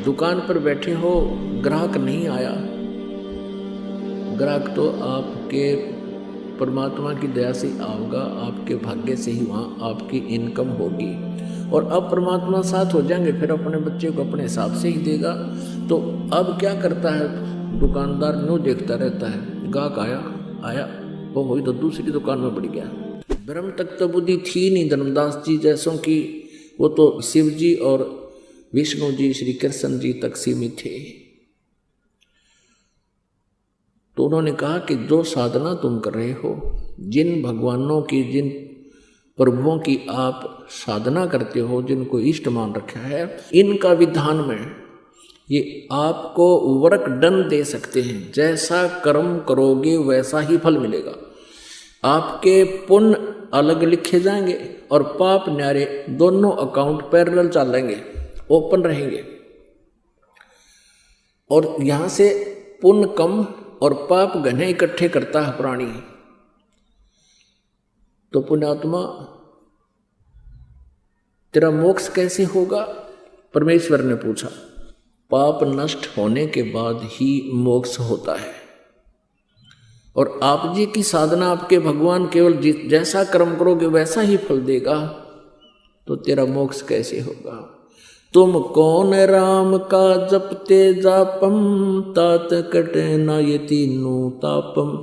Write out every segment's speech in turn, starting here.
दुकान पर बैठे हो, ग्राहक नहीं आया, ग्राहक तो आपके परमात्मा की दया से आओगा, आपके भाग्य से ही वहाँ आपकी इनकम होगी। और अब परमात्मा साथ हो जाएंगे, फिर अपने बच्चे को अपने हिसाब से ही देगा। तो अब क्या करता है दुकानदार, न्यू देखता रहता है, गाहक आया आया वो हुई तो दूसरी दुकान में बढ़ गया। ब्रह्म तक तो बुद्धि थी नहीं धर्मदास जी जैसों की, वो तो शिव जी और विष्णु जी, श्री कृष्ण जी तक सीमित थे। तो उन्होंने कहा कि जो साधना तुम कर रहे हो, जिन भगवानों की, जिन प्रभुओं की आप साधना करते हो, जिनको इष्ट मान रखा है, इनका विधान में ये आपको वर्क डन दे सकते हैं। जैसा कर्म करोगे वैसा ही फल मिलेगा। आपके पुण्य अलग लिखे जाएंगे और पाप न्यारे दोनों अकाउंट पैरेलल चलेंगे, ओपन रहेंगे। और यहां से पुण्य कम और पाप घने इकट्ठे करता है प्राणी। तो पुण्यात्मा तेरा मोक्ष कैसे होगा? परमेश्वर ने पूछा। पाप नष्ट होने के बाद ही मोक्ष होता है। और आप जी की साधना, आपके भगवान केवल जैसा कर्म करोगे वैसा ही फल देगा, तो तेरा मोक्ष कैसे होगा? तुम कौन राम का जपते जापम, तात कटे न ये तीनों तापम।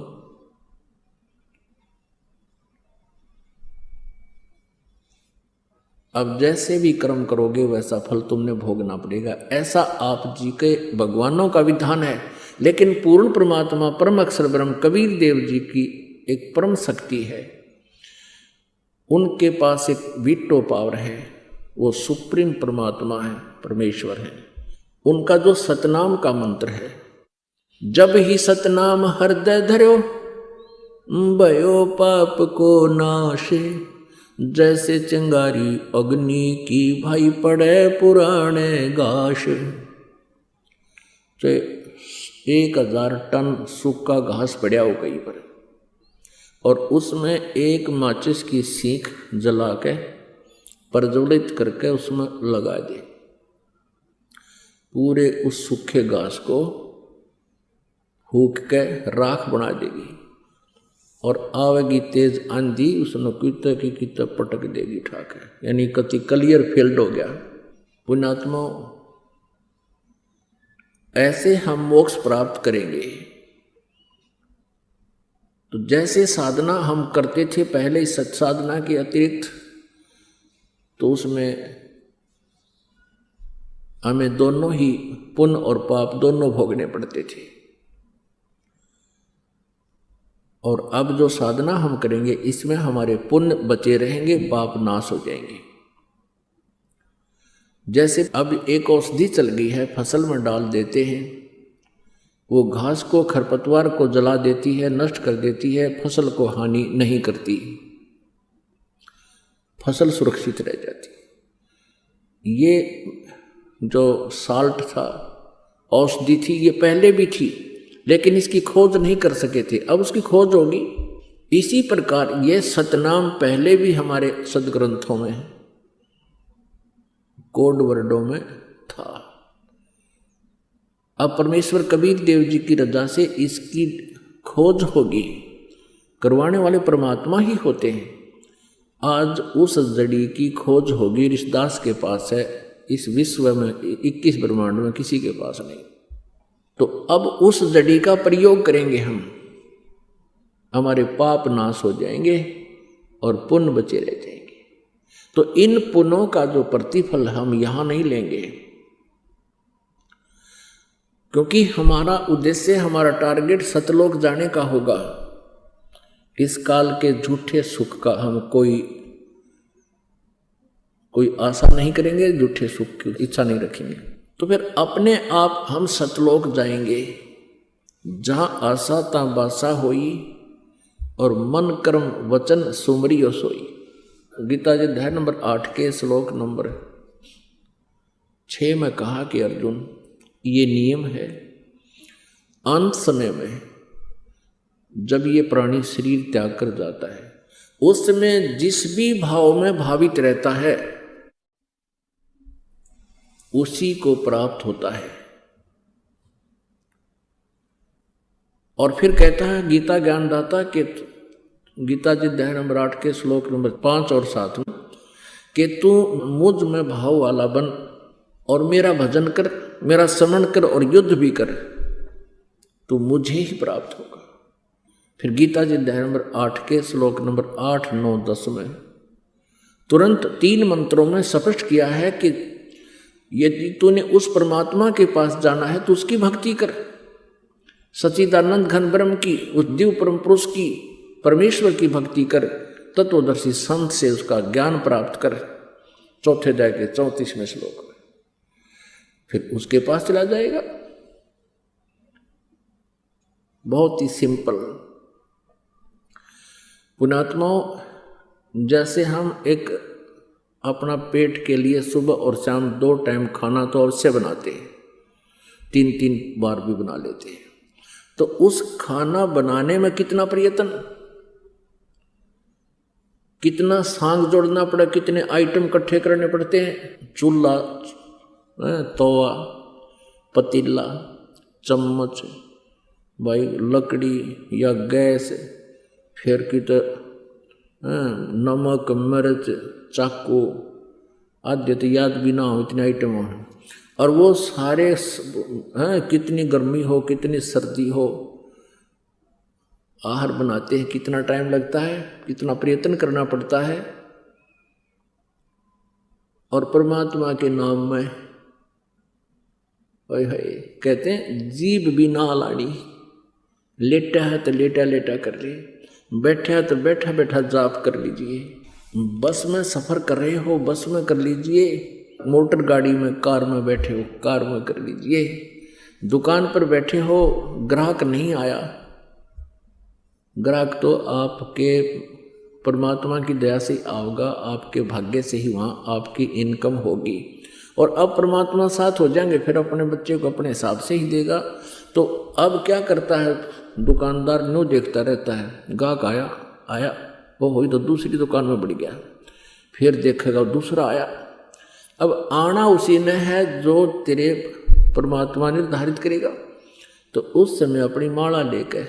अब जैसे भी कर्म करोगे वैसा फल तुमने भोगना पड़ेगा, ऐसा आप जी के भगवानों का विधान है। लेकिन पूर्ण परमात्मा परम अक्षर ब्रह्म कबीर देव जी की एक परम शक्ति है, उनके पास एक वीटो पावर है, वो सुप्रीम परमात्मा है, परमेश्वर है। उनका जो सतनाम का मंत्र है, जब ही सतनाम हृदय धर्यो, भयो पाप को नाशे। जैसे चिंगारी अग्नि की, भाई पड़े पुराने घास। चाहे 1000 टन सूखा घास पड़ा हो कहीं पर, और उसमें एक माचिस की सीख जला के प्रज्वलित करके उसमें लगा दे, पूरे उस सूखे घास को फूंक के राख बना देगी। और आवेगी तेज आंधी, उसने कितने की कितने पटक देगी ठाक है, यानी कति क्लियर फील्ड हो गया। पुण्यात्मा, ऐसे हम मोक्ष प्राप्त करेंगे। तो जैसे साधना हम करते थे पहले सत्साधना के अतिरिक्त, तो उसमें हमें दोनों ही पुण्य और पाप दोनों भोगने पड़ते थे। और अब जो साधना हम करेंगे इसमें हमारे पुण्य बचे रहेंगे, पाप नाश हो जाएंगे। जैसे अब एक औषधि चल गई है, फसल में डाल देते हैं, वो घास को, खरपतवार को जला देती है, नष्ट कर देती है, फसल को हानि नहीं करती, फसल सुरक्षित रह जाती। ये जो साल्ट था, औषधि थी, ये पहले भी थी, लेकिन इसकी खोज नहीं कर सके थे, अब उसकी खोज होगी। इसी प्रकार ये सतनाम पहले भी हमारे सदग्रंथों में, कोड वर्डों में था। अब परमेश्वर कबीर देव जी की रजा से इसकी खोज होगी, करवाने वाले परमात्मा ही होते हैं। आज उस जड़ी की खोज होगी, ऋषिदास के पास है, इस विश्व में 21 ब्रह्मांड में किसी के पास नहीं। तो अब उस जड़ी का प्रयोग करेंगे हम, हमारे पाप नाश हो जाएंगे और पुण्य बचे रह जाएंगे। तो इन पुण्यों का जो प्रतिफल हम यहां नहीं लेंगे, क्योंकि हमारा उद्देश्य, हमारा टारगेट सतलोक जाने का होगा। इस काल के झूठे सुख का हम कोई आशा नहीं करेंगे, झूठे सुख की इच्छा नहीं रखेंगे। तो फिर अपने आप हम सतलोक जाएंगे, जहां आशा ता बासा होई और मन कर्म वचन सुमरियो सोई। गीता जी अध्याय नंबर 8 के श्लोक नंबर 6 में कहा कि अर्जुन, ये नियम है, अंत समय में जब ये प्राणी शरीर त्याग कर जाता है, उसमें जिस भी भाव में भावित रहता है उसी को प्राप्त होता है। और फिर कहता है गीता ज्ञानदाता के गीता जी अध्याय नंबर 8 के श्लोक नंबर 5 और 7 में कि तू मुझ में भाव वाला बन और मेरा भजन कर, मेरा स्मरण कर और युद्ध भी कर, तो मुझे ही प्राप्त होगा। फिर गीता जी अध्याय नंबर 8 के श्लोक नंबर 8, 9, 10 में तुरंत 3 मंत्रों में स्पष्ट किया है कि यदि तूने उस परमात्मा के पास जाना है तो उसकी भक्ति कर, सच्चिदानंद घन ब्रह्म की, उस दिव्य परम पुरुष की, परमेश्वर की भक्ति कर, तत्वदर्शी संत से उसका ज्ञान प्राप्त कर। चौथे अध्याय के 34वें श्लोक में फिर उसके पास चला जाएगा। बहुत ही सिंपल। पुण्यात्माओं, जैसे हम एक अपना पेट के लिए सुबह और शाम 2 टाइम खाना तो अवश्य बनाते हैं, 3-3 बार भी बना लेते हैं, तो उस खाना बनाने में कितना प्रयत्न, कितना सांग जोड़ना पड़ा, कितने आइटम इकट्ठे करने पड़ते हैं। चूल्हा, तवा, पतीला, चम्मच, भाई लकड़ी या गैस, फिर कित नमक, मिर्च, चाकू आदि तो याद भी ना हो, इतने आइटम हैं। और वो सारे कितनी गर्मी हो, कितनी सर्दी हो, आहार बनाते हैं, कितना टाइम लगता है, कितना प्रयत्न करना पड़ता है। और परमात्मा के नाम में कहते हैं जीभ भी ना लाड़ी, लेटा है तो लेटा लेटा कर ले, बैठा है तो बैठा बैठा जाप कर लीजिए, बस में सफर कर रहे हो बस में कर लीजिए, मोटर गाड़ी में, कार में बैठे हो कार में कर लीजिए, दुकान पर बैठे हो ग्राहक नहीं आया, ग्राहक तो आपके परमात्मा की दया से आओगा, आपके भाग्य से ही वहाँ आपकी इनकम होगी। और अब परमात्मा साथ हो जाएंगे, फिर अपने बच्चे को अपने हिसाब से ही देगा। तो अब क्या करता है दुकानदार, न्यू देखता रहता है, गाहक आया आया वो हुई तो दूसरी दुकान में बढ़ गया, फिर देखेगा दूसरा आया। अब आना उसी ने है जो तेरे परमात्मा निर्धारित करेगा। तो उस समय अपनी माला लेकर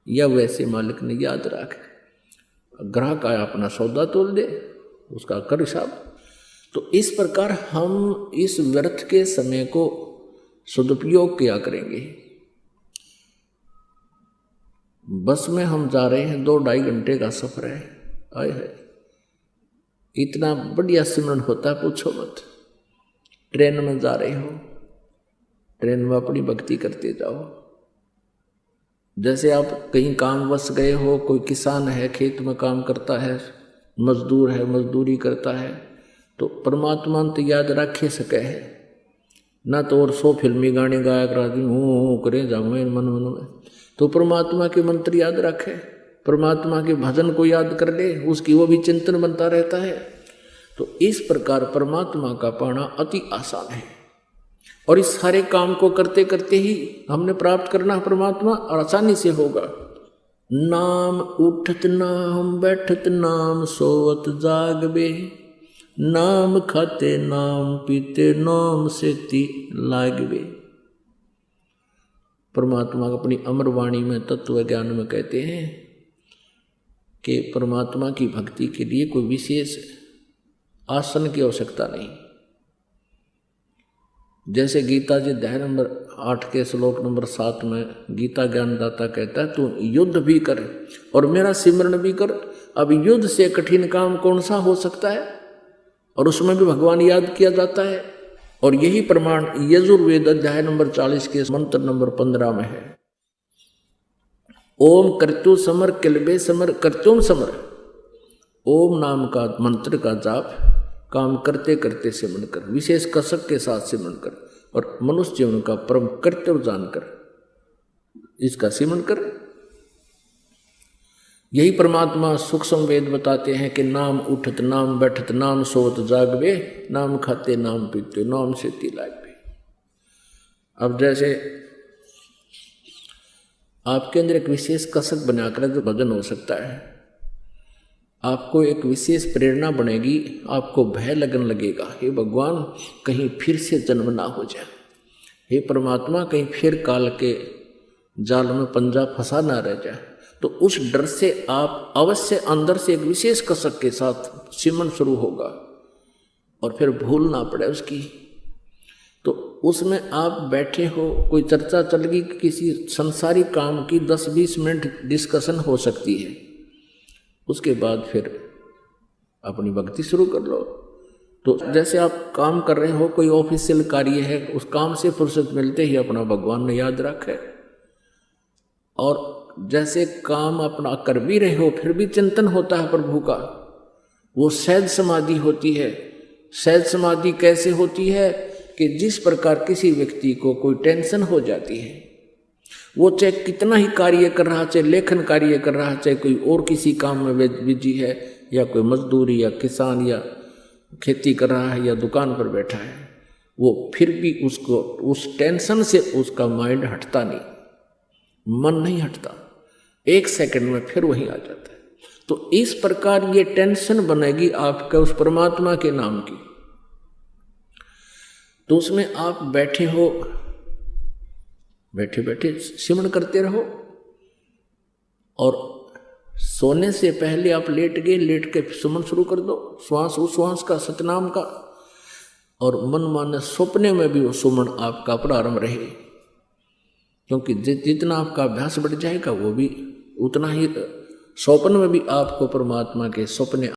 या वैसे मालिक ने याद रख, ग्राहक आया अपना सौदा तोल दे, उसका कर हिसाब। तो इस प्रकार हम इस व्यर्थ के समय को सदुपयोग किया करेंगे। बस में हम जा रहे हैं, 2-2.5 घंटे का सफर है, आए है इतना बढ़िया सिमरन होता है पूछो मत। ट्रेन में जा रहे हो, ट्रेन में अपनी भक्ति करते जाओ। जैसे आप कहीं काम वश गए हो, कोई किसान है खेत में काम करता है, मजदूर है मजदूरी करता है, तो परमात्मा तो याद रखे सके है ना, तो और 100 फिल्मी गाने गाया करा दी हूँ करे जाऊँ मन में, तो परमात्मा के मंत्र याद रखे, परमात्मा के भजन को याद कर ले, उसकी वो भी चिंतन बनता रहता है। तो इस प्रकार परमात्मा का पाना अति आसान है। और इस सारे काम को करते करते ही हमने प्राप्त करना परमात्मा, और आसानी से होगा। नाम उठत नाम बैठत नाम सोवत जागबे, नाम खाते नाम पीते नाम सेती लागबे। परमात्मा अपनी अमर वाणी में तत्व ज्ञान में कहते हैं कि परमात्मा की भक्ति के लिए कोई विशेष आसन की आवश्यकता नहीं। जैसे गीता जी अध्याय नंबर 8 के श्लोक नंबर 7 में गीता ज्ञानदाता कहता है तू युद्ध भी कर और मेरा सिमरण भी कर। अब युद्ध से कठिन काम कौन सा हो सकता है, और उसमें भी भगवान याद किया जाता है। और यही प्रमाण यजुर्वेद अध्याय नंबर 40 के मंत्र नंबर 15 में है। ओम कर्तु समर किलबे समर कर्तुम समर। ओम नाम का मंत्र का जाप काम करते करते सिमरण कर, विशेष कसक के साथ सिमरण कर, और मनुष्य जीवन का परम कर्तव्य जानकर इसका सिमरण कर। यही परमात्मा सूक्ष्म वेद बताते हैं कि नाम उठत नाम बैठत नाम सोत जागबे, नाम खाते नाम पीते नाम सेती लागबे। अब जैसे आपके अंदर एक विशेष कसक बनाकर जो भजन हो सकता है, आपको एक विशेष प्रेरणा बनेगी, आपको भय लगने लगेगा, हे भगवान कहीं फिर से जन्म ना हो जाए, हे परमात्मा कहीं फिर काल के जाल में पंजा फंसा ना रह जाए। तो उस डर से आप अवश्य अंदर से एक विशेष कसक के साथ सिमरन शुरू होगा और फिर भूल ना पड़े उसकी। तो उसमें आप बैठे हो, कोई चर्चा चल गई किसी संसारी काम की, 10-20 मिनट डिस्कशन हो सकती है, उसके बाद फिर अपनी भक्ति शुरू कर लो। तो जैसे आप काम कर रहे हो, कोई ऑफिशियल कार्य है, उस काम से फुर्सत मिलते ही अपना भगवान ने याद रखे, और जैसे काम अपना कर भी रहे हो फिर भी चिंतन होता है प्रभु का, वो सहज समाधि होती है। सहज समाधि कैसे होती है कि जिस प्रकार किसी व्यक्ति को कोई टेंशन हो जाती है, वो चाहे कितना ही कार्य कर रहा, चाहे लेखन कार्य कर रहा, चाहे कोई और किसी काम में बिजी है, या कोई मजदूरी या किसान या खेती कर रहा है या दुकान पर बैठा है, वो फिर भी उसको उस टेंशन से उसका माइंड हटता नहीं, मन नहीं हटता, 1 सेकंड में फिर वहीं आ जाता है। तो इस प्रकार ये टेंशन बनेगी आपके उस परमात्मा के नाम की। तो उसमें आप बैठे हो, बैठे बैठे सिमरन करते रहो, और सोने से पहले आप लेट गए, लेट के सिमरन शुरू कर दो, श्वास उश्वास का, सतनाम का, और मन माने सपने में भी वो सुमन आपका प्रारंभ रहे, क्योंकि जितना आपका अभ्यास बढ़ जाएगा वो भी उतना ही स्वप्न में भी आपको परमात्मा के सपने